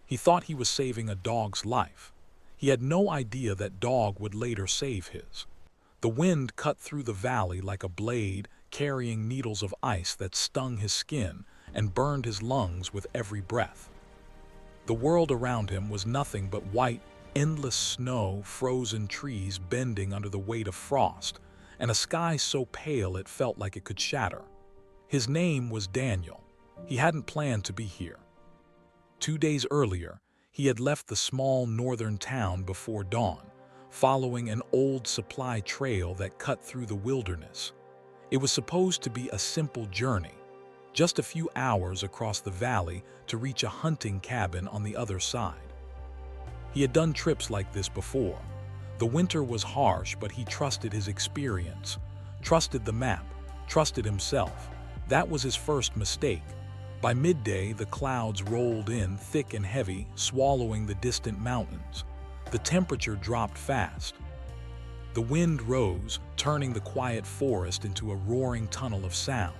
He thought he was saving a dog's life. He had no idea that dog would later save his. The wind cut through the valley like a blade, carrying needles of ice that stung his skin and burned his lungs with every breath. The world around him was nothing but white, endless snow, frozen trees bending under the weight of frost, and a sky so pale it felt like it could shatter. His name was Daniel. He hadn't planned to be here. 2 days earlier, he had left the small northern town before dawn, following an old supply trail that cut through the wilderness. It was supposed to be a simple journey, just a few hours across the valley to reach a hunting cabin on the other side. He had done trips like this before. The winter was harsh, but he trusted his experience, trusted the map, trusted himself. That was his first mistake. By midday, the clouds rolled in thick and heavy, swallowing the distant mountains. The temperature dropped fast. The wind rose, turning the quiet forest into a roaring tunnel of sound.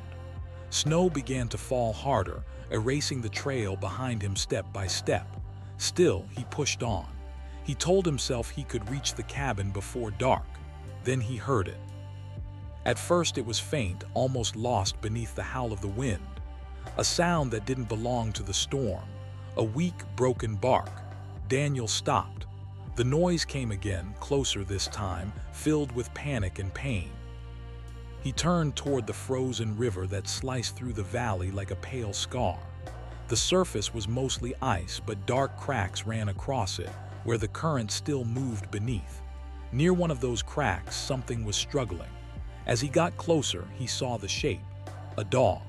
Snow began to fall harder, erasing the trail behind him step by step. Still, he pushed on. He told himself he could reach the cabin before dark. Then he heard it. At first it was faint, almost lost beneath the howl of the wind. A sound that didn't belong to the storm. A weak, broken bark. Daniel stopped. The noise came again, closer this time, filled with panic and pain. He turned toward the frozen river that sliced through the valley like a pale scar. The surface was mostly ice, but dark cracks ran across it, where the current still moved beneath. Near one of those cracks, something was struggling. As he got closer, he saw the shape. A dog.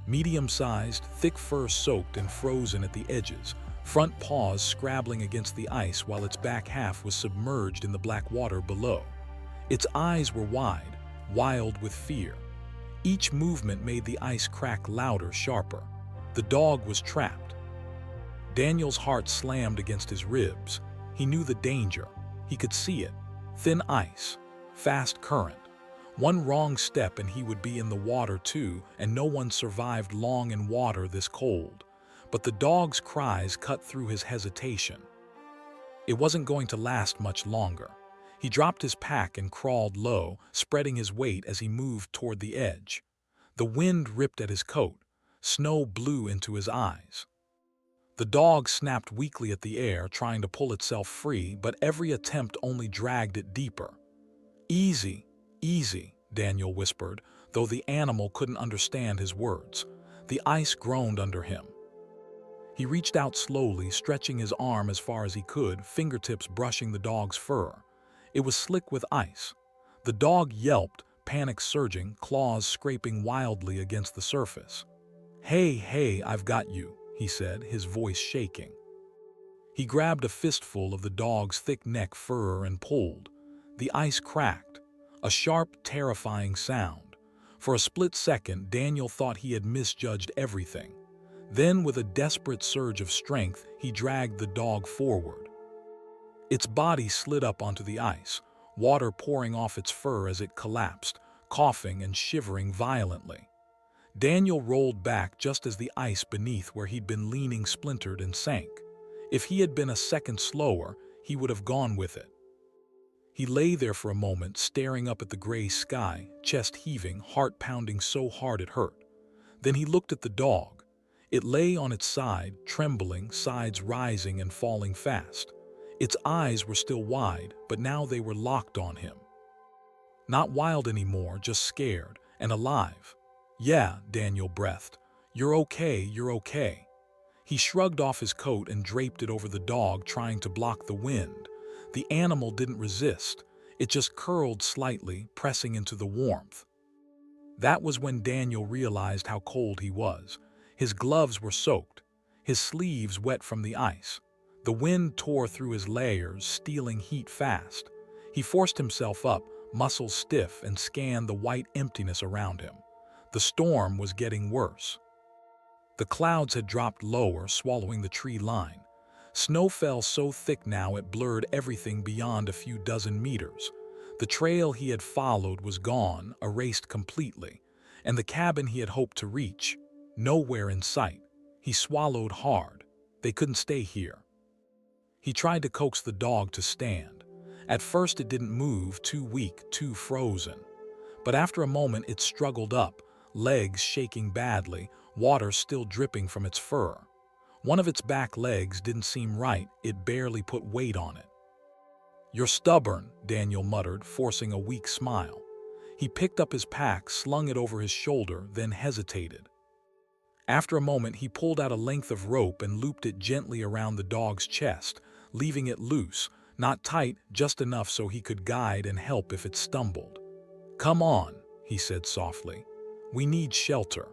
Medium-sized, thick fur soaked and frozen at the edges, front paws scrabbling against the ice while its back half was submerged in the black water below. Its eyes were wide, wild with fear. Each movement made the ice crack louder, sharper. The dog was trapped. Daniel's heart slammed against his ribs. He knew the danger. He could see it. Thin ice, fast current. One wrong step and he would be in the water too, and no one survived long in water this cold. But the dog's cries cut through his hesitation. It wasn't going to last much longer. He dropped his pack and crawled low, spreading his weight as he moved toward the edge. The wind ripped at his coat. Snow blew into his eyes. The dog snapped weakly at the air, trying to pull itself free, but every attempt only dragged it deeper. "Easy, easy," Daniel whispered, though the animal couldn't understand his words. The ice groaned under him. He reached out slowly, stretching his arm as far as he could, fingertips brushing the dog's fur. It was slick with ice. The dog yelped, panic surging, claws scraping wildly against the surface. "Hey, hey, I've got you," he said, his voice shaking. He grabbed a fistful of the dog's thick neck fur and pulled. The ice cracked. A sharp, terrifying sound. For a split second, Daniel thought he had misjudged everything. Then, with a desperate surge of strength, he dragged the dog forward. Its body slid up onto the ice, water pouring off its fur as it collapsed, coughing and shivering violently. Daniel rolled back just as the ice beneath where he'd been leaning splintered and sank. If he had been a second slower, he would have gone with it. He lay there for a moment, staring up at the gray sky, chest heaving, heart pounding so hard it hurt. Then he looked at the dog. It lay on its side, trembling, sides rising and falling fast. Its eyes were still wide, but now they were locked on him. Not wild anymore, just scared and alive. "Yeah," Daniel breathed. "You're okay, you're okay." He shrugged off his coat and draped it over the dog, trying to block the wind. The animal didn't resist. It just curled slightly, pressing into the warmth. That was when Daniel realized how cold he was. His gloves were soaked, his sleeves wet from the ice. The wind tore through his layers, stealing heat fast. He forced himself up, muscles stiff, and scanned the white emptiness around him. The storm was getting worse. The clouds had dropped lower, swallowing the tree line. Snow fell so thick now it blurred everything beyond a few dozen meters. The trail he had followed was gone, erased completely, and the cabin he had hoped to reach, nowhere in sight. He swallowed hard. They couldn't stay here. He tried to coax the dog to stand. At first it didn't move, too weak, too frozen. But after a moment it struggled up, legs shaking badly, water still dripping from its fur. One of its back legs didn't seem right, it barely put weight on it. "You're stubborn," Daniel muttered, forcing a weak smile. He picked up his pack, slung it over his shoulder, then hesitated. After a moment he pulled out a length of rope and looped it gently around the dog's chest, leaving it loose, not tight, just enough so he could guide and help if it stumbled. "Come on," he said softly. "We need shelter."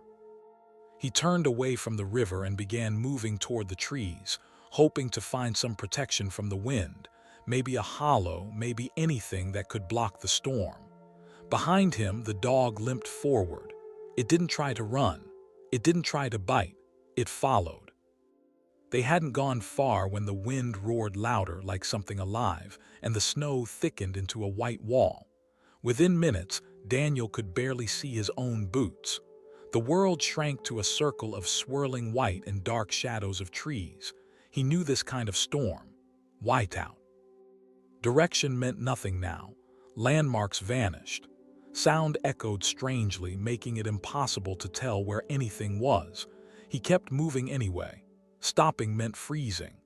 He turned away from the river and began moving toward the trees, hoping to find some protection from the wind, maybe a hollow, maybe anything that could block the storm. Behind him, the dog limped forward. It didn't try to run. It didn't try to bite. It followed. They hadn't gone far when the wind roared louder like something alive, and the snow thickened into a white wall. Within minutes, Daniel could barely see his own boots. The world shrank to a circle of swirling white and dark shadows of trees. He knew this kind of storm. Whiteout. Direction meant nothing now. Landmarks vanished. Sound echoed strangely, making it impossible to tell where anything was. He kept moving anyway. Stopping meant freezing.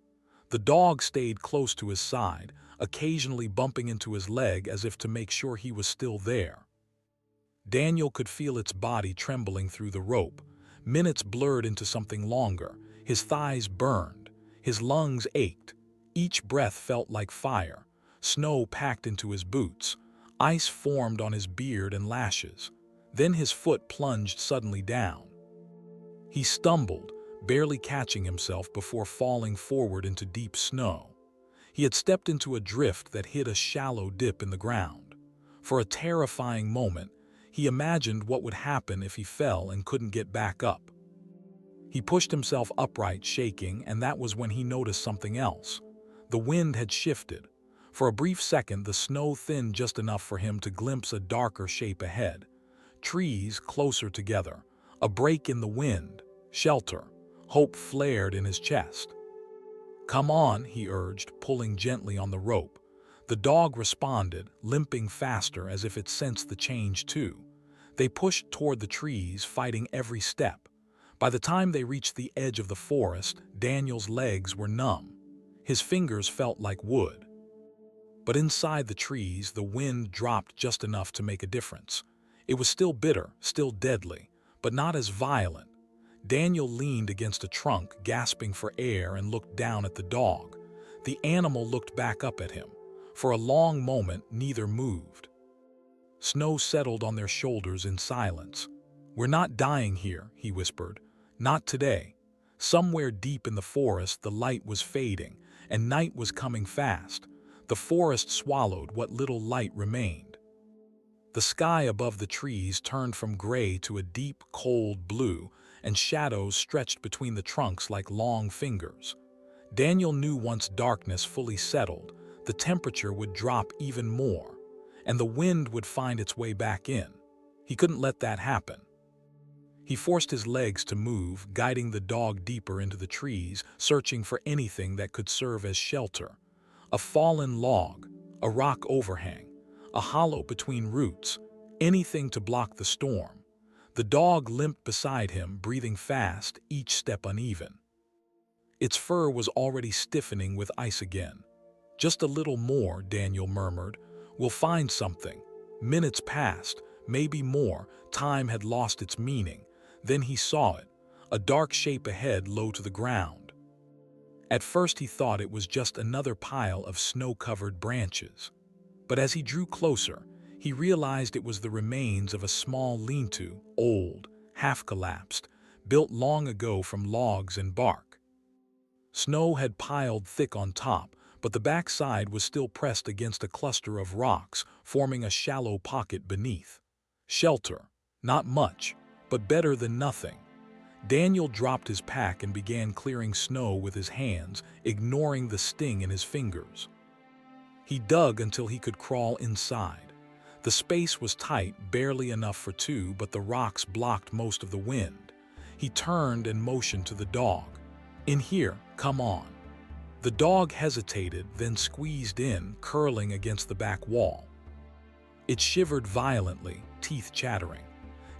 The dog stayed close to his side, occasionally bumping into his leg as if to make sure he was still there. Daniel could feel its body trembling through the rope. Minutes blurred into something longer. His thighs burned. His lungs ached. Each breath felt like fire. Snow packed into his boots. Ice formed on his beard and lashes. Then his foot plunged suddenly down. He stumbled, barely catching himself before falling forward into deep snow. He had stepped into a drift that hid a shallow dip in the ground. For a terrifying moment, he imagined what would happen if he fell and couldn't get back up. He pushed himself upright, shaking, and that was when he noticed something else. The wind had shifted. For a brief second, the snow thinned just enough for him to glimpse a darker shape ahead. Trees closer together, a break in the wind, shelter. Hope flared in his chest. "Come on," he urged, pulling gently on the rope. The dog responded, limping faster as if it sensed the change too. They pushed toward the trees, fighting every step. By the time they reached the edge of the forest, Daniel's legs were numb. His fingers felt like wood. But inside the trees, the wind dropped just enough to make a difference. It was still bitter, still deadly, but not as violent. Daniel leaned against a trunk, gasping for air, and looked down at the dog. The animal looked back up at him. For a long moment, neither moved. Snow settled on their shoulders in silence. "We're not dying here," he whispered. "Not today." Somewhere deep in the forest, the light was fading, and night was coming fast. The forest swallowed what little light remained. The sky above the trees turned from gray to a deep, cold blue, and shadows stretched between the trunks like long fingers. Daniel knew once darkness fully settled, the temperature would drop even more, and the wind would find its way back in. He couldn't let that happen. He forced his legs to move, guiding the dog deeper into the trees, searching for anything that could serve as shelter. A fallen log, a rock overhang, a hollow between roots, anything to block the storm. The dog limped beside him, breathing fast, each step uneven. Its fur was already stiffening with ice again. "Just a little more," Daniel murmured. "We'll find something." Minutes passed, maybe more. Time had lost its meaning. Then he saw it, a dark shape ahead, low to the ground. At first he thought it was just another pile of snow-covered branches. But as he drew closer, he realized it was the remains of a small lean-to, old, half-collapsed, built long ago from logs and bark. Snow had piled thick on top, but the backside was still pressed against a cluster of rocks, forming a shallow pocket beneath. Shelter. Not much, but better than nothing. Daniel dropped his pack and began clearing snow with his hands, ignoring the sting in his fingers. He dug until he could crawl inside. The space was tight, barely enough for two, but the rocks blocked most of the wind. He turned and motioned to the dog. "In here, come on." The dog hesitated, then squeezed in, curling against the back wall. It shivered violently, teeth chattering.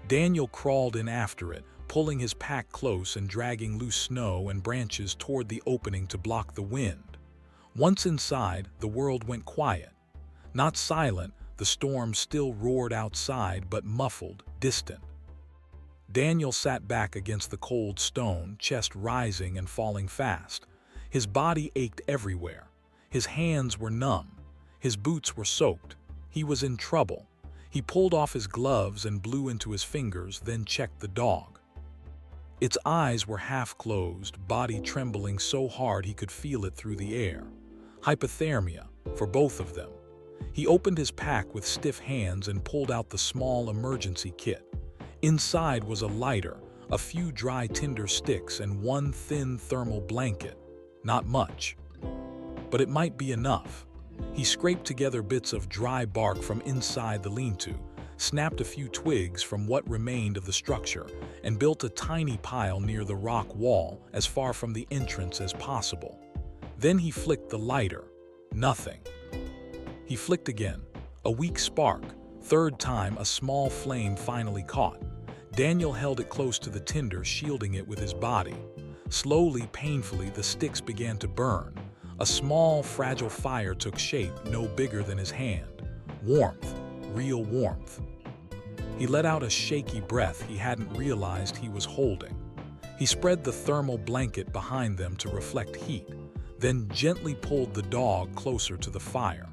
Daniel crawled in after it, pulling his pack close and dragging loose snow and branches toward the opening to block the wind. Once inside, the world went quiet. Not silent, the storm still roared outside, but muffled, distant. Daniel sat back against the cold stone, chest rising and falling fast. His body ached everywhere. His hands were numb. His boots were soaked. He was in trouble. He pulled off his gloves and blew into his fingers, then checked the dog. Its eyes were half closed, body trembling so hard he could feel it through the air. Hypothermia, for both of them. He opened his pack with stiff hands and pulled out the small emergency kit. Inside was a lighter, a few dry tinder sticks, and one thin thermal blanket. Not much. But it might be enough. He scraped together bits of dry bark from inside the lean-to, snapped a few twigs from what remained of the structure, and built a tiny pile near the rock wall, as far from the entrance as possible. Then he flicked the lighter. Nothing. He flicked again. A weak spark. Third time, a small flame finally caught. Daniel held it close to the tinder, shielding it with his body. Slowly, painfully, the sticks began to burn. A small, fragile fire took shape, no bigger than his hand. Warmth. Real warmth. He let out a shaky breath he hadn't realized he was holding. He spread the thermal blanket behind them to reflect heat, then gently pulled the dog closer to the fire.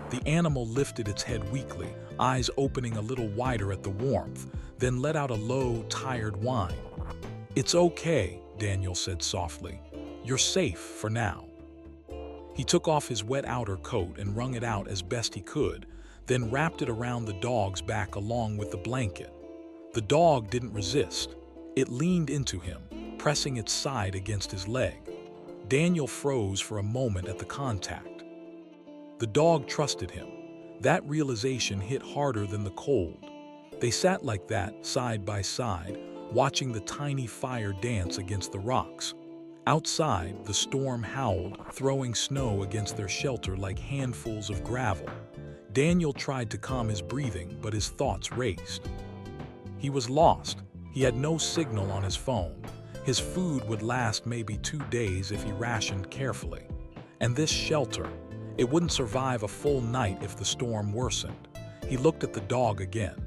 The animal lifted its head weakly, eyes opening a little wider at the warmth, then let out a low, tired whine. "It's okay," Daniel said softly. "You're safe for now." He took off his wet outer coat and wrung it out as best he could, then wrapped it around the dog's back along with the blanket. The dog didn't resist. It leaned into him, pressing its side against his leg. Daniel froze for a moment at the contact. The dog trusted him. That realization hit harder than the cold. They sat like that, side by side, watching the tiny fire dance against the rocks. Outside, the storm howled, throwing snow against their shelter like handfuls of gravel. Daniel tried to calm his breathing, but his thoughts raced. He was lost. He had no signal on his phone. His food would last maybe 2 days if he rationed carefully. And this shelter, it wouldn't survive a full night if the storm worsened. He looked at the dog again.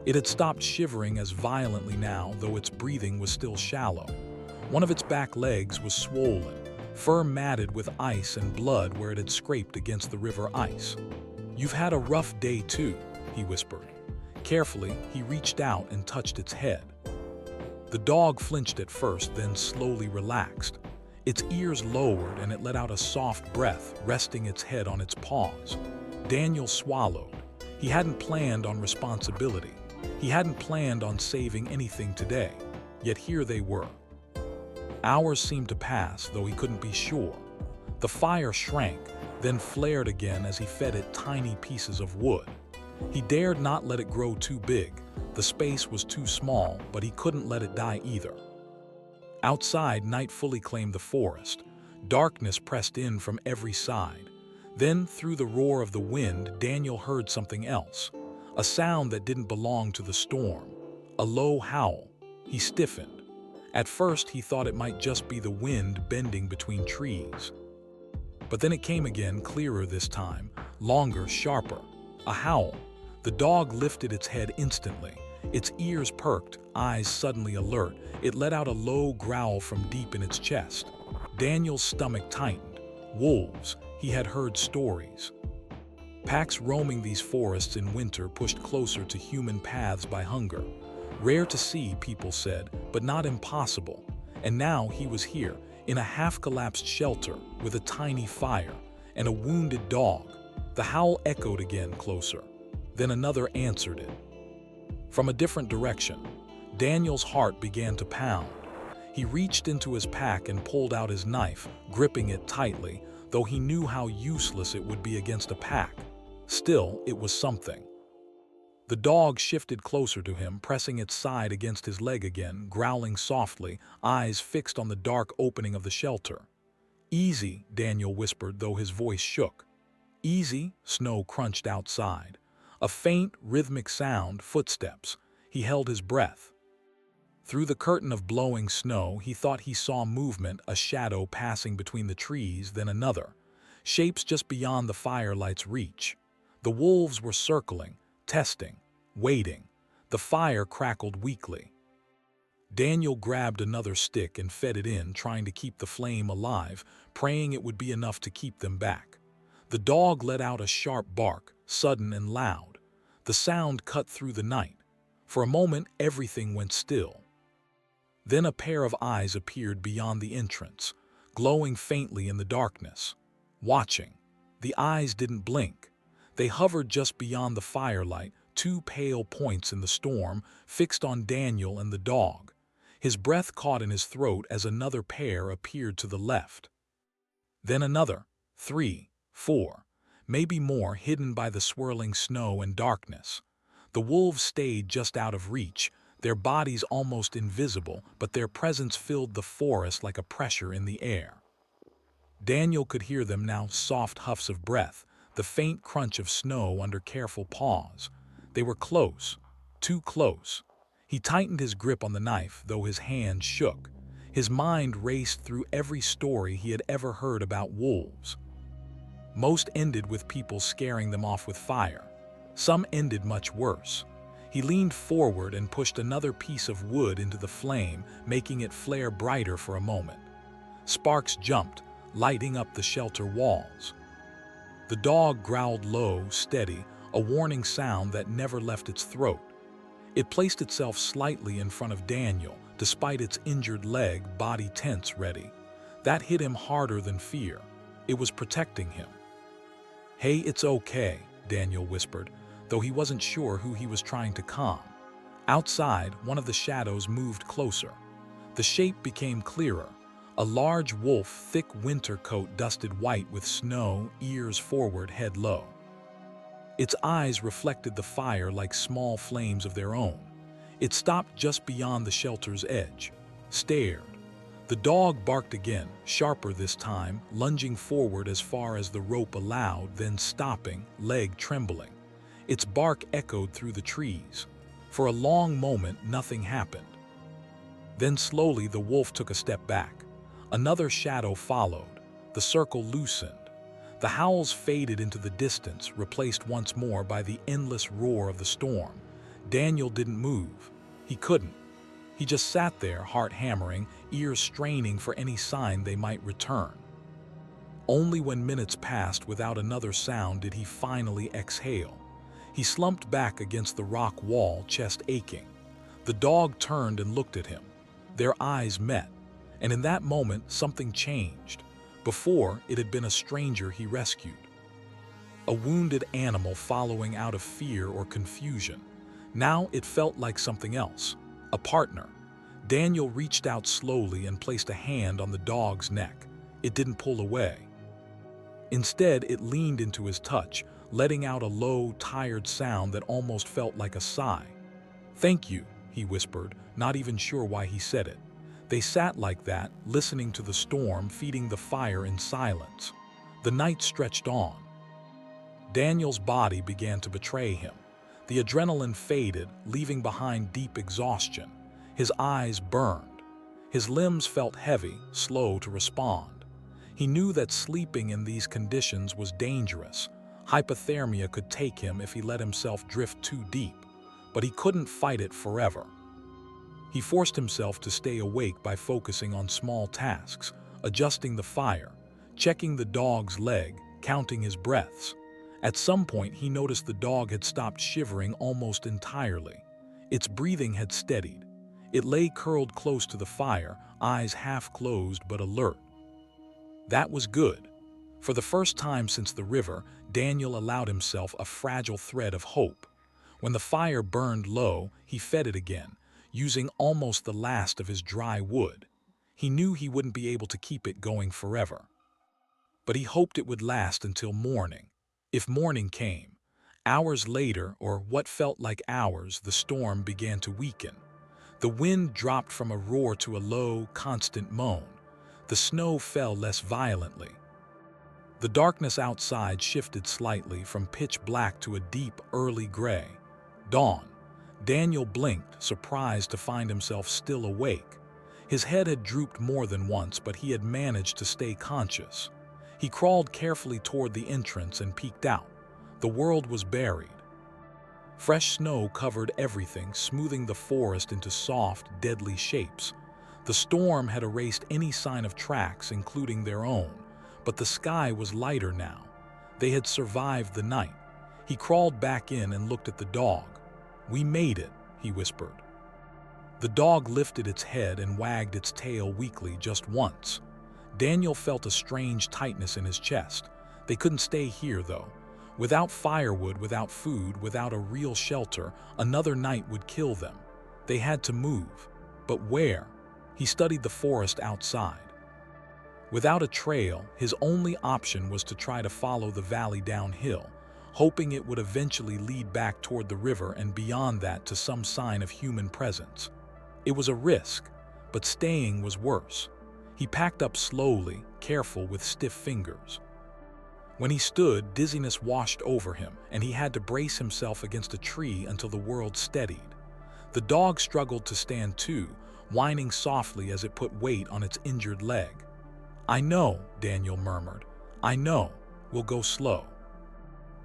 It had stopped shivering as violently now, though its breathing was still shallow. One of its back legs was swollen, fur matted with ice and blood where it had scraped against the river ice. "You've had a rough day too," he whispered. Carefully, he reached out and touched its head. The dog flinched at first, then slowly relaxed. Its ears lowered and it let out a soft breath, resting its head on its paws. Daniel swallowed. He hadn't planned on responsibility. He hadn't planned on saving anything today. Yet here they were. Hours seemed to pass, though he couldn't be sure. The fire shrank, then flared again as he fed it tiny pieces of wood. He dared not let it grow too big. The space was too small, but he couldn't let it die either. Outside, night fully claimed the forest. Darkness pressed in from every side. Then, through the roar of the wind, Daniel heard something else. A sound that didn't belong to the storm. A low howl. He stiffened. At first, he thought it might just be the wind bending between trees. But then it came again, clearer this time, longer, sharper. A howl. The dog lifted its head instantly. Its ears perked, eyes suddenly alert. It let out a low growl from deep in its chest. Daniel's stomach tightened. Wolves. He had heard stories. Packs roaming these forests in winter pushed closer to human paths by hunger. Rare to see, people said, but not impossible. And now he was here, in a half-collapsed shelter, with a tiny fire, and a wounded dog. The howl echoed again, closer. Then another answered it. From a different direction, Daniel's heart began to pound. He reached into his pack and pulled out his knife, gripping it tightly, though he knew how useless it would be against a pack. Still, it was something. The dog shifted closer to him, pressing its side against his leg again, growling softly, eyes fixed on the dark opening of the shelter. "Easy," Daniel whispered, though his voice shook. "Easy," snow crunched outside. A faint, rhythmic sound, footsteps. He held his breath. Through the curtain of blowing snow, he thought he saw movement, a shadow passing between the trees, then another. Shapes just beyond the firelight's reach. The wolves were circling, testing, waiting. The fire crackled weakly. Daniel grabbed another stick and fed it in, trying to keep the flame alive, praying it would be enough to keep them back. The dog let out a sharp bark, sudden and loud. The sound cut through the night. For a moment, everything went still. Then a pair of eyes appeared beyond the entrance, glowing faintly in the darkness. Watching. The eyes didn't blink. They hovered just beyond the firelight, two pale points in the storm, fixed on Daniel and the dog. His breath caught in his throat as another pair appeared to the left. Then another, 3, 4, maybe more, hidden by the swirling snow and darkness. The wolves stayed just out of reach, their bodies almost invisible, but their presence filled the forest like a pressure in the air. Daniel could hear them now, soft huffs of breath, the faint crunch of snow under careful paws. They were close, too close. He tightened his grip on the knife, though his hands shook. His mind raced through every story he had ever heard about wolves. Most ended with people scaring them off with fire. Some ended much worse. He leaned forward and pushed another piece of wood into the flame, making it flare brighter for a moment. Sparks jumped, lighting up the shelter walls. The dog growled low, steady, a warning sound that never left its throat. It placed itself slightly in front of Daniel, despite its injured leg, body tense, ready. That hit him harder than fear. It was protecting him. "Hey, it's okay," Daniel whispered, though he wasn't sure who he was trying to calm. Outside, one of the shadows moved closer. The shape became clearer. A large wolf, thick winter coat dusted white with snow, ears forward, head low. Its eyes reflected the fire like small flames of their own. It stopped just beyond the shelter's edge, stared. The dog barked again, sharper this time, lunging forward as far as the rope allowed, then stopping, leg trembling. Its bark echoed through the trees. For a long moment, nothing happened. Then slowly the wolf took a step back. Another shadow followed. The circle loosened. The howls faded into the distance, replaced once more by the endless roar of the storm. Daniel didn't move. He couldn't. He just sat there, heart hammering, ears straining for any sign they might return. Only when minutes passed without another sound did he finally exhale. He slumped back against the rock wall, chest aching. The dog turned and looked at him. Their eyes met, and in that moment something changed. Before, it had been a stranger he rescued. A wounded animal following out of fear or confusion. Now it felt like something else, a partner. Daniel reached out slowly and placed a hand on the dog's neck. It didn't pull away. Instead, it leaned into his touch, letting out a low, tired sound that almost felt like a sigh. "Thank you," he whispered, not even sure why he said it. They sat like that, listening to the storm, feeding the fire in silence. The night stretched on. Daniel's body began to betray him. The adrenaline faded, leaving behind deep exhaustion. His eyes burned. His limbs felt heavy, slow to respond. He knew that sleeping in these conditions was dangerous. Hypothermia could take him if he let himself drift too deep, but he couldn't fight it forever. He forced himself to stay awake by focusing on small tasks, adjusting the fire, checking the dog's leg, counting his breaths. At some point, he noticed the dog had stopped shivering almost entirely. Its breathing had steadied. It lay curled close to the fire, eyes half closed but alert. That was good. For the first time since the river, Daniel allowed himself a fragile thread of hope. When the fire burned low, he fed it again, using almost the last of his dry wood. He knew he wouldn't be able to keep it going forever. But he hoped it would last until morning. If morning came, Hours later, or what felt like hours, the storm began to weaken. The wind dropped from a roar to a low, constant moan. The snow fell less violently. The darkness outside shifted slightly from pitch black to a deep, early gray. Dawn. Daniel blinked, surprised to find himself still awake. His head had drooped more than once, but he had managed to stay conscious. He crawled carefully toward the entrance and peeked out. The world was buried. Fresh snow covered everything, smoothing the forest into soft, deadly shapes. The storm had erased any sign of tracks, including their own, but the sky was lighter now. They had survived the night. He crawled back in and looked at the dog. "We made it," he whispered. The dog lifted its head and wagged its tail weakly just once. Daniel felt a strange tightness in his chest. They couldn't stay here, though. Without firewood, without food, without a real shelter, another night would kill them. They had to move. But where? He studied the forest outside. Without a trail, his only option was to try to follow the valley downhill, hoping it would eventually lead back toward the river and beyond that to some sign of human presence. It was a risk, but staying was worse. He packed up slowly, careful with stiff fingers. When he stood, dizziness washed over him, and he had to brace himself against a tree until the world steadied. The dog struggled to stand too, whining softly as it put weight on its injured leg. "I know," Daniel murmured. "I know. We'll go slow."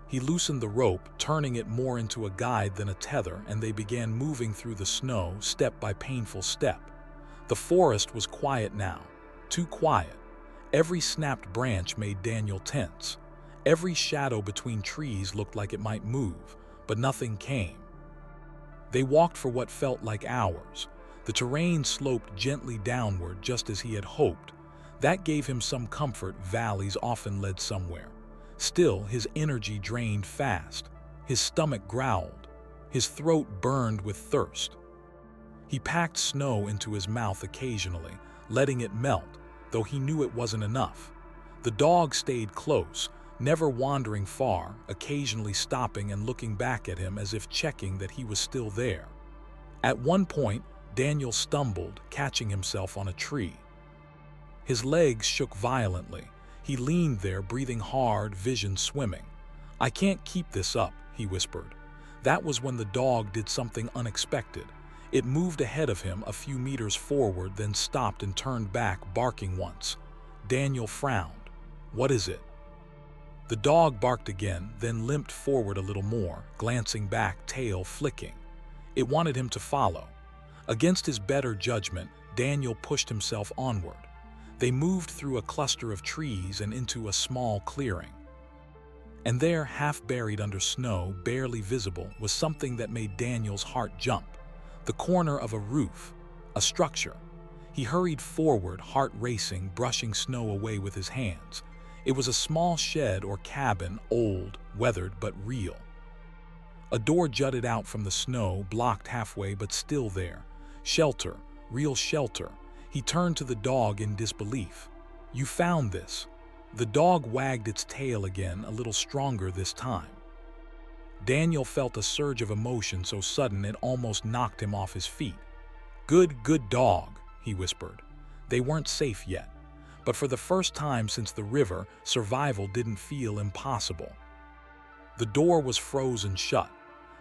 He loosened the rope, turning it more into a guide than a tether, and they began moving through the snow, step by painful step. The forest was quiet now, too quiet. Every snapped branch made Daniel tense. Every shadow between trees looked like it might move, but nothing came. They walked for what felt like hours. The terrain sloped gently downward, just as he had hoped. That gave him some comfort. Valleys often led somewhere. Still, his energy drained fast. His stomach growled. His throat burned with thirst. He packed snow into his mouth occasionally, letting it melt, though he knew it wasn't enough. The dog stayed close, never wandering far, occasionally stopping and looking back at him as if checking that he was still there. At one point, Daniel stumbled, catching himself on a tree. His legs shook violently. He leaned there, breathing hard, vision swimming. "I can't keep this up," he whispered. That was when the dog did something unexpected. It moved ahead of him a few meters forward, then stopped and turned back, barking once. Daniel frowned. "What is it?" The dog barked again, then limped forward a little more, glancing back, tail flicking. It wanted him to follow. Against his better judgment, Daniel pushed himself onward. They moved through a cluster of trees and into a small clearing. And there, half buried under snow, barely visible, was something that made Daniel's heart jump. The corner of a roof, a structure. He hurried forward, heart racing, brushing snow away with his hands. It was a small shed or cabin, old, weathered, but real. A door jutted out from the snow, blocked halfway but still there. Shelter, real shelter. He turned to the dog in disbelief. "You found this." The dog wagged its tail again, a little stronger this time. Daniel felt a surge of emotion so sudden it almost knocked him off his feet. Good dog," he whispered. They weren't safe yet, but for the first time since the river, survival didn't feel impossible. The door was frozen shut.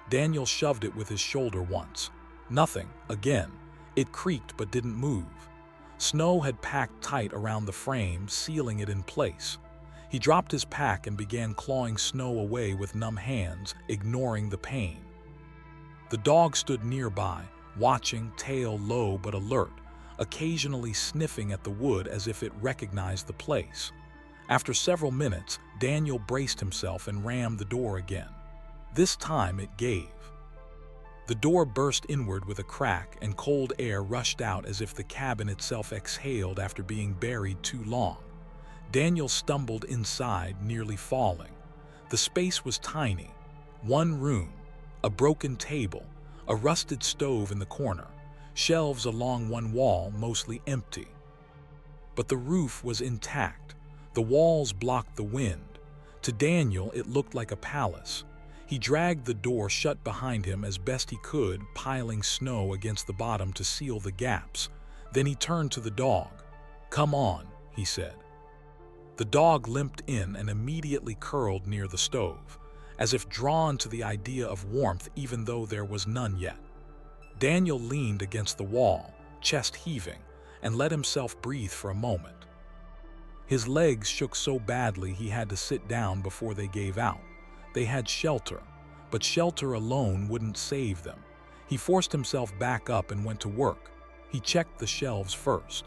Daniel shoved it with his shoulder once. Nothing, again. It creaked but didn't move. Snow had packed tight around the frame, sealing it in place. He dropped his pack and began clawing snow away with numb hands, ignoring the pain. The dog stood nearby, watching, tail low but alert, occasionally sniffing at the wood as if it recognized the place. After several minutes, Daniel braced himself and rammed the door again. This time it gave. The door burst inward with a crack, and cold air rushed out as if the cabin itself exhaled after being buried too long. Daniel stumbled inside, nearly falling. The space was tiny. One room, a broken table, a rusted stove in the corner, shelves along one wall, mostly empty. But the roof was intact. The walls blocked the wind. To Daniel, it looked like a palace. He dragged the door shut behind him as best he could, piling snow against the bottom to seal the gaps. Then he turned to the dog. "Come on," he said. The dog limped in and immediately curled near the stove, as if drawn to the idea of warmth even though there was none yet. Daniel leaned against the wall, chest heaving, and let himself breathe for a moment. His legs shook so badly he had to sit down before they gave out. They had shelter, but shelter alone wouldn't save them. He forced himself back up and went to work. He checked the shelves first.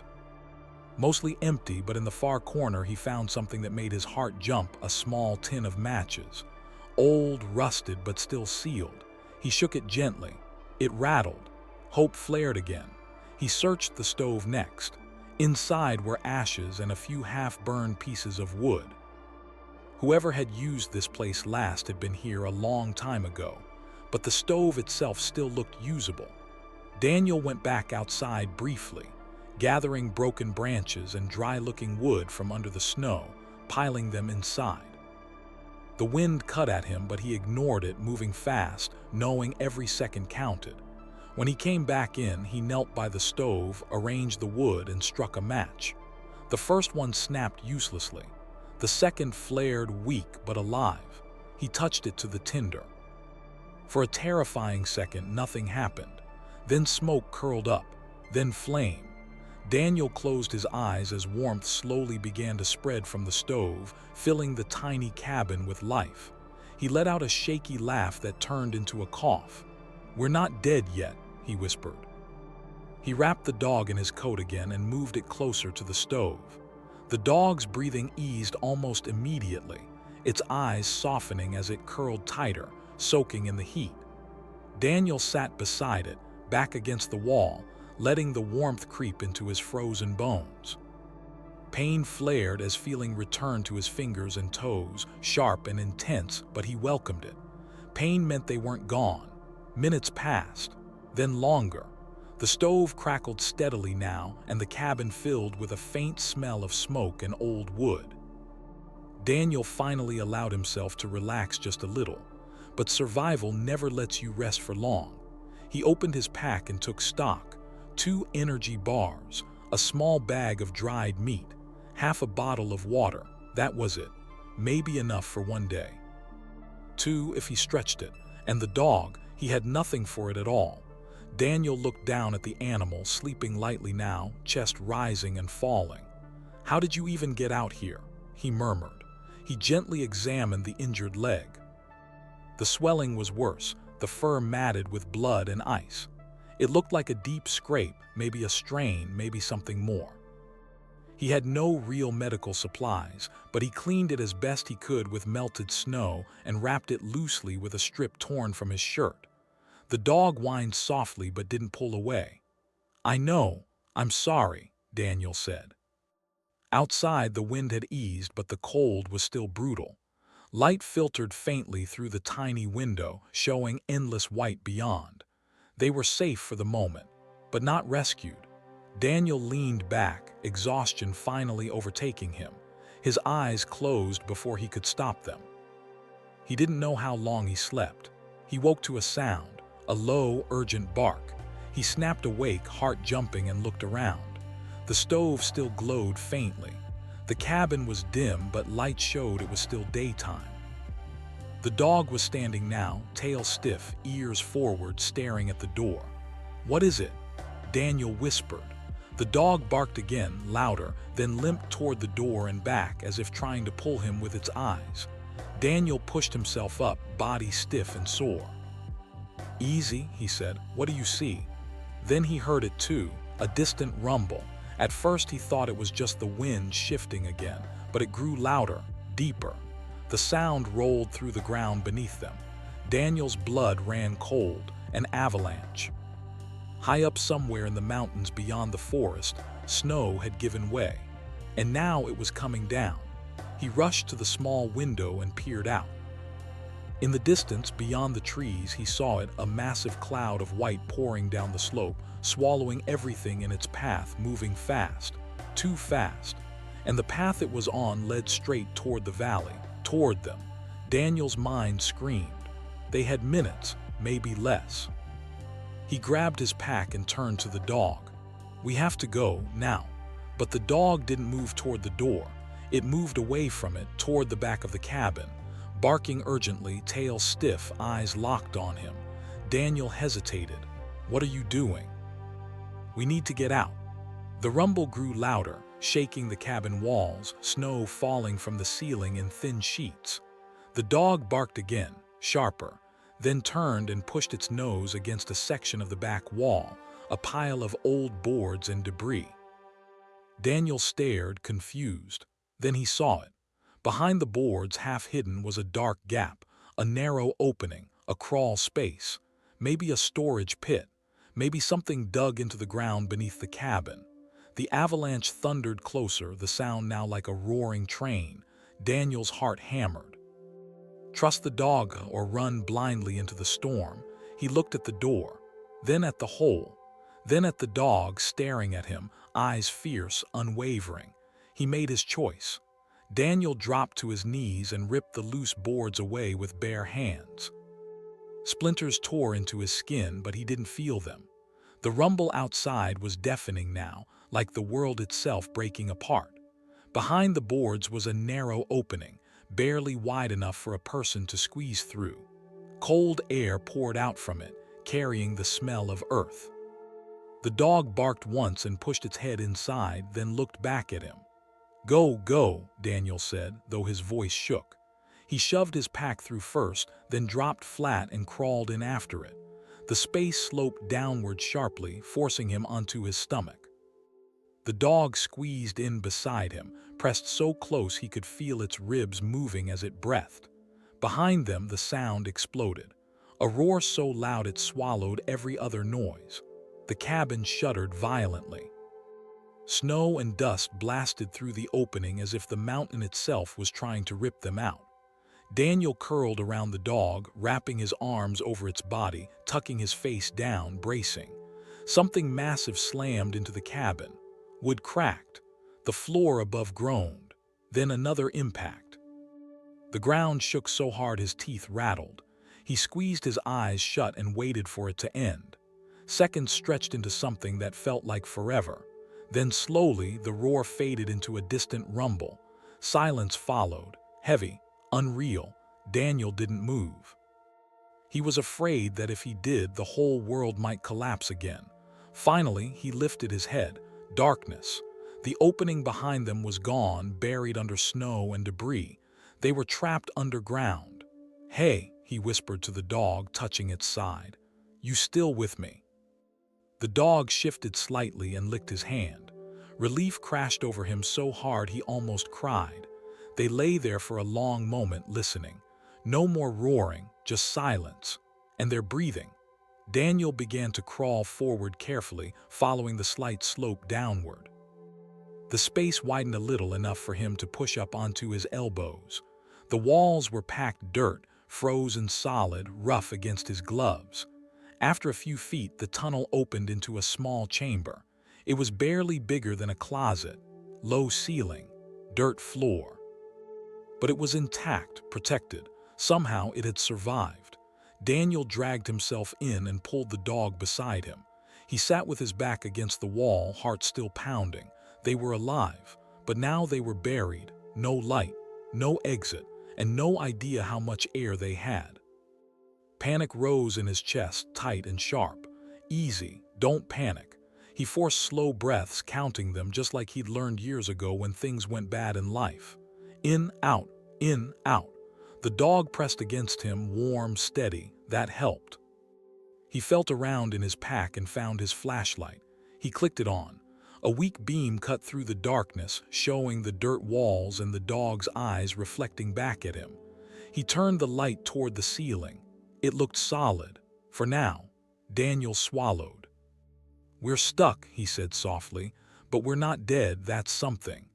Mostly empty, but in the far corner he found something that made his heart jump, a small tin of matches. Old, rusted, but still sealed. He shook it gently. It rattled. Hope flared again. He searched the stove next. Inside were ashes and a few half-burned pieces of wood. Whoever had used this place last had been here a long time ago, but the stove itself still looked usable. Daniel went back outside briefly, gathering broken branches and dry-looking wood from under the snow, piling them inside. The wind cut at him, but he ignored it, moving fast, knowing every second counted. When he came back in, he knelt by the stove, arranged the wood, and struck a match. The first one snapped uselessly. The second flared, weak but alive. He touched it to the tinder. For a terrifying second, nothing happened. Then smoke curled up, then flame. Daniel closed his eyes as warmth slowly began to spread from the stove, filling the tiny cabin with life. He let out a shaky laugh that turned into a cough. "We're not dead yet," he whispered. He wrapped the dog in his coat again and moved it closer to the stove. The dog's breathing eased almost immediately, its eyes softening as it curled tighter, soaking in the heat. Daniel sat beside it, back against the wall, letting the warmth creep into his frozen bones. Pain flared as feeling returned to his fingers and toes, sharp and intense, but he welcomed it. Pain meant they weren't gone. Minutes passed, then longer. The stove crackled steadily now, and the cabin filled with a faint smell of smoke and old wood. Daniel finally allowed himself to relax just a little, but survival never lets you rest for long. He opened his pack and took stock. 2 energy bars, a small bag of dried meat, half a bottle of water. That was it. Maybe enough for one day. 2 if he stretched it, and the dog, he had nothing for it at all. Daniel looked down at the animal, sleeping lightly now, chest rising and falling. "How did you even get out here?" he murmured. He gently examined the injured leg. The swelling was worse, the fur matted with blood and ice. It looked like a deep scrape, maybe a strain, maybe something more. He had no real medical supplies, but he cleaned it as best he could with melted snow and wrapped it loosely with a strip torn from his shirt. The dog whined softly but didn't pull away. "I know, I'm sorry," Daniel said. Outside, the wind had eased, but the cold was still brutal. Light filtered faintly through the tiny window, showing endless white beyond. They were safe for the moment, but not rescued. Daniel leaned back, exhaustion finally overtaking him. His eyes closed before he could stop them. He didn't know how long he slept. He woke to a sound, a low, urgent bark. He snapped awake, heart jumping, and looked around. The stove still glowed faintly. The cabin was dim, but light showed it was still daytime. The dog was standing now, tail stiff, ears forward, staring at the door. "What is it?" Daniel whispered. The dog barked again, louder, then limped toward the door and back as if trying to pull him with its eyes. Daniel pushed himself up, body stiff and sore. "Easy," he said. "What do you see?" Then he heard it too, a distant rumble. At first he thought it was just the wind shifting again, but it grew louder, deeper. The sound rolled through the ground beneath them. Daniel's blood ran cold, an avalanche. High up somewhere in the mountains beyond the forest, snow had given way, and now it was coming down. He rushed to the small window and peered out. In the distance, beyond the trees, he saw it, a massive cloud of white pouring down the slope, swallowing everything in its path, moving fast, too fast. And the path it was on led straight toward the valley, toward them. Daniel's mind screamed. They had minutes, maybe less. He grabbed his pack and turned to the dog. "We have to go, now." But the dog didn't move toward the door. It moved away from it, toward the back of the cabin, barking urgently, tail stiff, eyes locked on him. Daniel hesitated. "What are you doing?" "We need to get out." The rumble grew louder, shaking the cabin walls, snow falling from the ceiling in thin sheets. The dog barked again, sharper, then turned and pushed its nose against a section of the back wall, a pile of old boards and debris. Daniel stared, confused. Then he saw it. Behind the boards, half hidden, was a dark gap, a narrow opening, a crawl space. Maybe a storage pit, maybe something dug into the ground beneath the cabin. The avalanche thundered closer, the sound now like a roaring train. Daniel's heart hammered. Trust the dog or run blindly into the storm. He looked at the door, then at the hole, then at the dog staring at him, eyes fierce, unwavering. He made his choice. Daniel dropped to his knees and ripped the loose boards away with bare hands. Splinters tore into his skin, but he didn't feel them. The rumble outside was deafening now, like the world itself breaking apart. Behind the boards was a narrow opening, barely wide enough for a person to squeeze through. Cold air poured out from it, carrying the smell of earth. The dog barked once and pushed its head inside, then looked back at him. "Go, go," Daniel said, though his voice shook. He shoved his pack through first, then dropped flat and crawled in after it. The space sloped downward sharply, forcing him onto his stomach. The dog squeezed in beside him, pressed so close he could feel its ribs moving as it breathed. Behind them, the sound exploded. A roar so loud it swallowed every other noise. The cabin shuddered violently. Snow and dust blasted through the opening as if the mountain itself was trying to rip them out. Daniel curled around the dog, wrapping his arms over its body, tucking his face down, bracing. Something massive slammed into the cabin. Wood cracked. The floor above groaned. Then another impact. The ground shook so hard his teeth rattled. He squeezed his eyes shut and waited for it to end. Seconds stretched into something that felt like forever. Then slowly, the roar faded into a distant rumble. Silence followed, heavy, unreal. Daniel didn't move. He was afraid that if he did, the whole world might collapse again. Finally, he lifted his head. Darkness. The opening behind them was gone, buried under snow and debris. They were trapped underground. "Hey," he whispered to the dog, touching its side. "You still with me?" The dog shifted slightly and licked his hand. Relief crashed over him so hard he almost cried. They lay there for a long moment, listening. No more roaring, just silence. And their breathing. Daniel began to crawl forward carefully, following the slight slope downward. The space widened a little, enough for him to push up onto his elbows. The walls were packed dirt, frozen solid, rough against his gloves. After a few feet, the tunnel opened into a small chamber. It was barely bigger than a closet. Low ceiling, dirt floor. But it was intact, protected. Somehow it had survived. Daniel dragged himself in and pulled the dog beside him. He sat with his back against the wall, heart still pounding. They were alive, but now they were buried. No light, no exit, and no idea how much air they had. Panic rose in his chest, tight and sharp. "Easy, don't panic." He forced slow breaths, counting them just like he'd learned years ago when things went bad in life. In, out, in, out. The dog pressed against him, warm, steady. That helped. He felt around in his pack and found his flashlight. He clicked it on. A weak beam cut through the darkness, showing the dirt walls and the dog's eyes reflecting back at him. He turned the light toward the ceiling. It looked solid. For now. Daniel swallowed. "We're stuck," he said softly, "but we're not dead, that's something."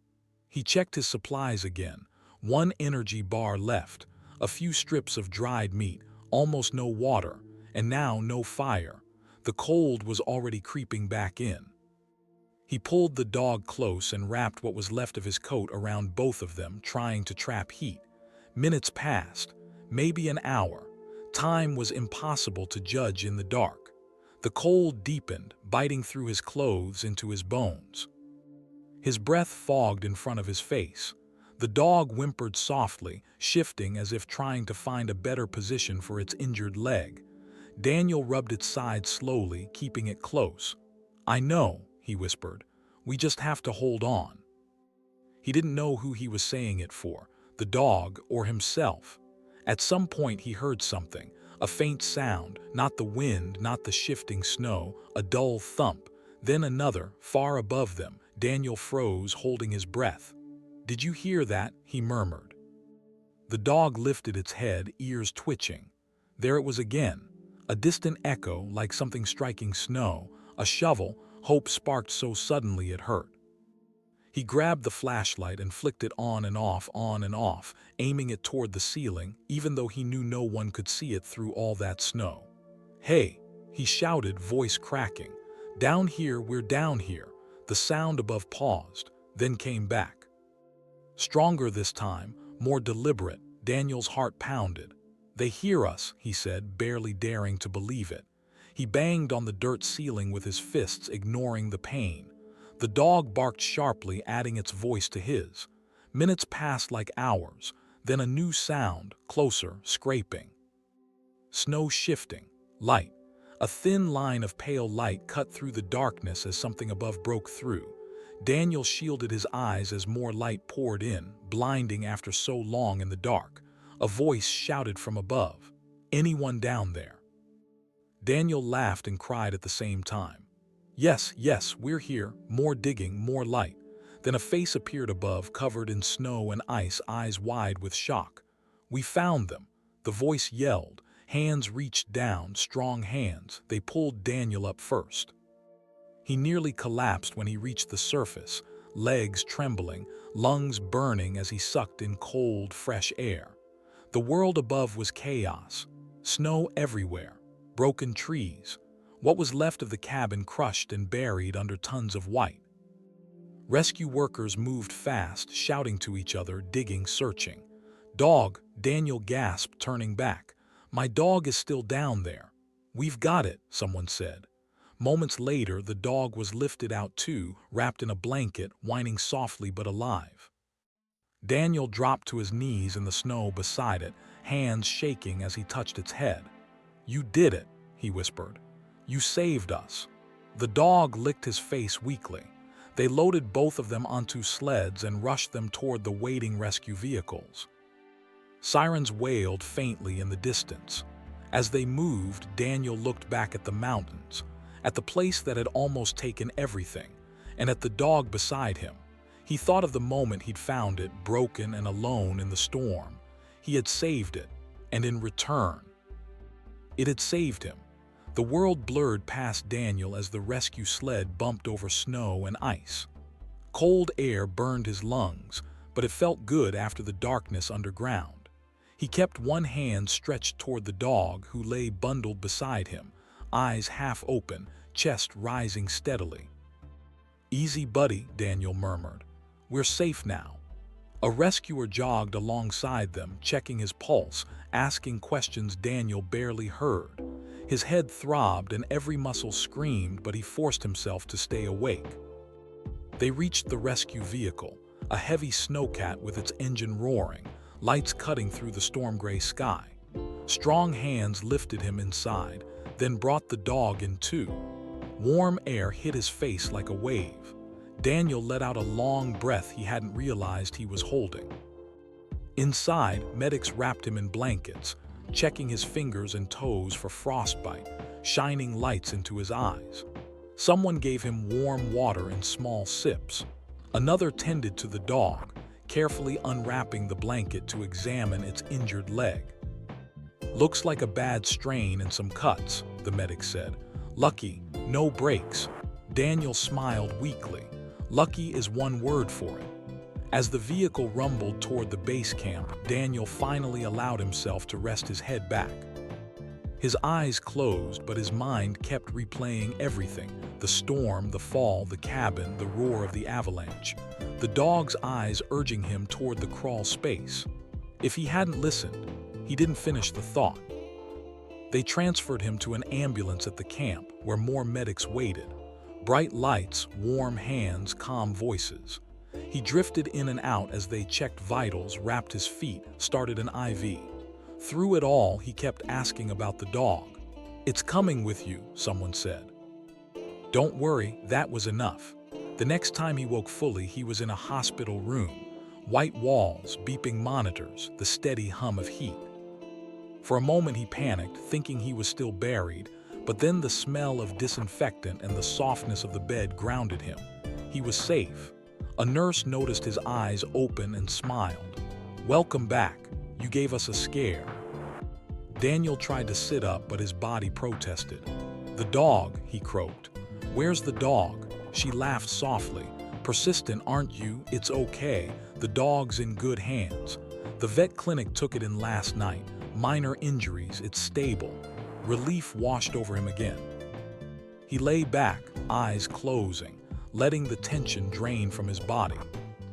He checked his supplies again. One energy bar left, a few strips of dried meat, almost no water, and now no fire. The cold was already creeping back in. He pulled the dog close and wrapped what was left of his coat around both of them, trying to trap heat. Minutes passed, maybe an hour. Time was impossible to judge in the dark. The cold deepened, biting through his clothes into his bones. His breath fogged in front of his face. The dog whimpered softly, shifting as if trying to find a better position for its injured leg. Daniel rubbed its side slowly, keeping it close. "I know," he whispered. "We just have to hold on." He didn't know who he was saying it for, the dog or himself. At some point he heard something, a faint sound, not the wind, not the shifting snow, a dull thump. Then another, far above them. Daniel froze, holding his breath. "Did you hear that?" he murmured. The dog lifted its head, ears twitching. There it was again, a distant echo like something striking snow, a shovel. Hope sparked so suddenly it hurt. He grabbed the flashlight and flicked it on and off, aiming it toward the ceiling, even though he knew no one could see it through all that snow. "Hey!" he shouted, voice cracking. "Down here, we're down here." The sound above paused, then came back. Stronger this time, more deliberate. Daniel's heart pounded. "They hear us," he said, barely daring to believe it. He banged on the dirt ceiling with his fists, ignoring the pain. The dog barked sharply, adding its voice to his. Minutes passed like hours, then a new sound, closer, scraping. Snow shifting, light. A thin line of pale light cut through the darkness as something above broke through. Daniel shielded his eyes as more light poured in, blinding after so long in the dark. A voice shouted from above, "Anyone down there?" Daniel laughed and cried at the same time. "Yes, yes, we're here." More digging, more light. Then a face appeared above, covered in snow and ice, eyes wide with shock. "We found them," the voice yelled. Hands reached down, strong hands. They pulled Daniel up first. He nearly collapsed when he reached the surface, legs trembling, lungs burning as he sucked in cold, fresh air. The world above was chaos. Snow everywhere, broken trees. What was left of the cabin crushed and buried under tons of white. Rescue workers moved fast, shouting to each other, digging, searching. "Dog!" Daniel gasped, turning back. "My dog is still down there." "We've got it," someone said. Moments later, the dog was lifted out too, wrapped in a blanket, whining softly but alive. Daniel dropped to his knees in the snow beside it, hands shaking as he touched its head. "You did it," he whispered. "You saved us." The dog licked his face weakly. They loaded both of them onto sleds and rushed them toward the waiting rescue vehicles. Sirens wailed faintly in the distance. As they moved, Daniel looked back at the mountains, at the place that had almost taken everything, and at the dog beside him. He thought of the moment he'd found it, broken and alone in the storm. He had saved it, and in return, it had saved him. The world blurred past Daniel as the rescue sled bumped over snow and ice. Cold air burned his lungs, but it felt good after the darkness underground. He kept one hand stretched toward the dog, who lay bundled beside him, eyes half open, chest rising steadily. "Easy, buddy," Daniel murmured. "We're safe now." A rescuer jogged alongside them, checking his pulse, asking questions Daniel barely heard. His head throbbed and every muscle screamed, but he forced himself to stay awake. They reached the rescue vehicle, a heavy snowcat with its engine roaring, lights cutting through the storm-gray sky. Strong hands lifted him inside, then brought the dog in too. Warm air hit his face like a wave. Daniel let out a long breath he hadn't realized he was holding. Inside, medics wrapped him in blankets, checking his fingers and toes for frostbite, shining lights into his eyes. Someone gave him warm water in small sips. Another tended to the dog, carefully unwrapping the blanket to examine its injured leg. "Looks like a bad strain and some cuts," the medic said. "Lucky, no breaks." Daniel smiled weakly. Lucky is one word for it. As the vehicle rumbled toward the base camp, Daniel finally allowed himself to rest his head back. His eyes closed, but his mind kept replaying everything: the storm, the fall, the cabin, the roar of the avalanche. The dog's eyes urging him toward the crawl space. If he hadn't listened, he didn't finish the thought. They transferred him to an ambulance at the camp, where more medics waited. Bright lights, warm hands, calm voices. He drifted in and out as they checked vitals, wrapped his feet, started an IV. Through it all, he kept asking about the dog. "It's coming with you," someone said. Don't worry, that was enough. The next time he woke fully, he was in a hospital room. White walls, beeping monitors, the steady hum of heat. For a moment he panicked, thinking he was still buried, but then the smell of disinfectant and the softness of the bed grounded him. He was safe. A nurse noticed his eyes open and smiled. "Welcome back. You gave us a scare." Daniel tried to sit up, but his body protested. "The dog," he croaked. "Where's the dog?" She laughed softly. "Persistent, aren't you? It's okay. The dog's in good hands. The vet clinic took it in last night. Minor injuries, it's stable." Relief washed over him again. He lay back, eyes closing, letting the tension drain from his body.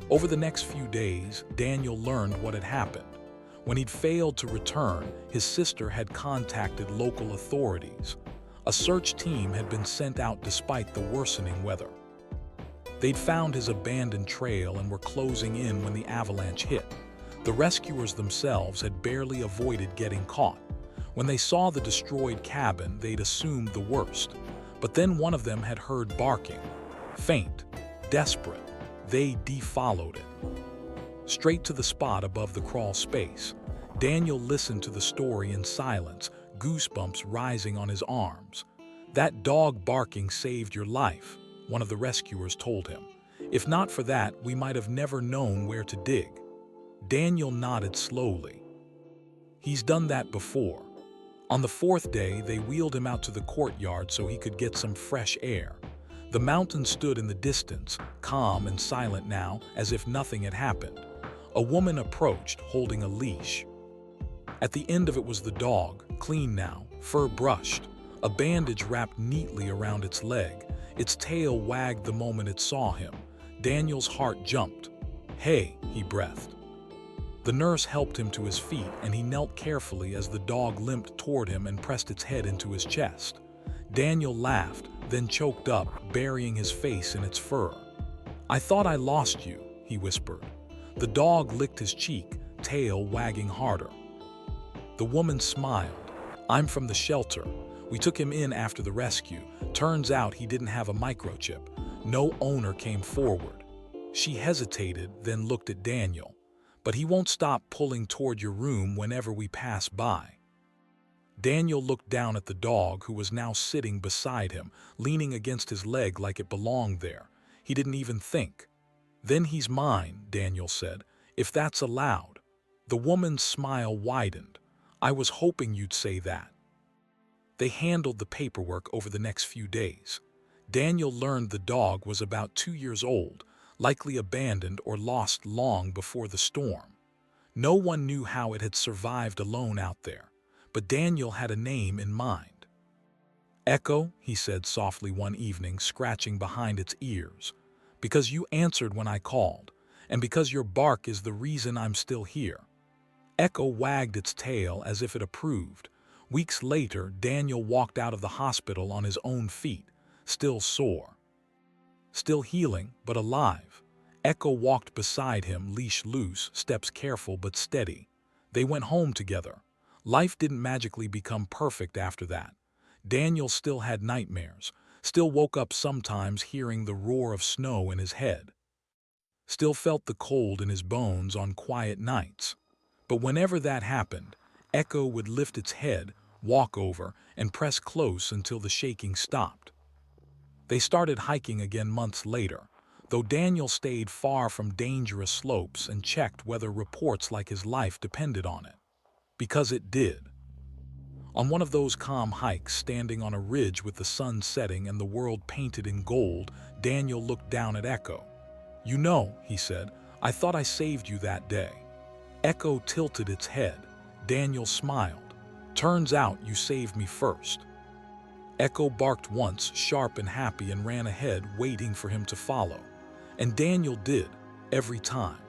Over the next few days, Daniel learned what had happened. When he'd failed to return, his sister had contacted local authorities. A search team had been sent out despite the worsening weather. They'd found his abandoned trail and were closing in when the avalanche hit. The rescuers themselves had barely avoided getting caught. When they saw the destroyed cabin, they'd assumed the worst. But then one of them had heard barking. Faint, desperate, they defollowed it. Straight to the spot above the crawl space. Daniel listened to the story in silence, goosebumps rising on his arms. "That dog barking saved your life," one of the rescuers told him. "If not for that, we might have never known where to dig." Daniel nodded slowly. He's done that before. On the fourth day, they wheeled him out to the courtyard so he could get some fresh air. The mountain stood in the distance, calm and silent now, as if nothing had happened. A woman approached, holding a leash. At the end of it was the dog, clean now, fur brushed, a bandage wrapped neatly around its leg. Its tail wagged the moment it saw him. Daniel's heart jumped. "Hey," he breathed. The nurse helped him to his feet, and he knelt carefully as the dog limped toward him and pressed its head into his chest. Daniel laughed, then choked up, burying his face in its fur. "I thought I lost you," he whispered. The dog licked his cheek, tail wagging harder. The woman smiled. "I'm from the shelter. We took him in after the rescue. Turns out he didn't have a microchip. No owner came forward." She hesitated, then looked at Daniel. "But he won't stop pulling toward your room whenever we pass by." Daniel looked down at the dog, who was now sitting beside him, leaning against his leg like it belonged there. He didn't even think. "Then he's mine," Daniel said, "if that's allowed." The woman's smile widened. "I was hoping you'd say that." They handled the paperwork over the next few days. Daniel learned the dog was about 2 years old, likely abandoned or lost long before the storm. No one knew how it had survived alone out there, but Daniel had a name in mind. "Echo," he said softly one evening, scratching behind its ears, "because you answered when I called, and because your bark is the reason I'm still here." Echo wagged its tail as if it approved. Weeks later, Daniel walked out of the hospital on his own feet, still sore. Still healing, but alive. Echo walked beside him, leash loose, steps careful but steady. They went home together. Life didn't magically become perfect after that. Daniel still had nightmares, still woke up sometimes hearing the roar of snow in his head. Still felt the cold in his bones on quiet nights. But whenever that happened, Echo would lift its head, walk over, and press close until the shaking stopped. They started hiking again months later, though Daniel stayed far from dangerous slopes and checked whether reports like his life depended on it. Because it did. On one of those calm hikes, standing on a ridge with the sun setting and the world painted in gold, Daniel looked down at Echo. "You know," he said, "I thought I saved you that day." Echo tilted its head. Daniel smiled. "Turns out you saved me first." Echo barked once, sharp and happy, and ran ahead, waiting for him to follow. And Daniel did, every time.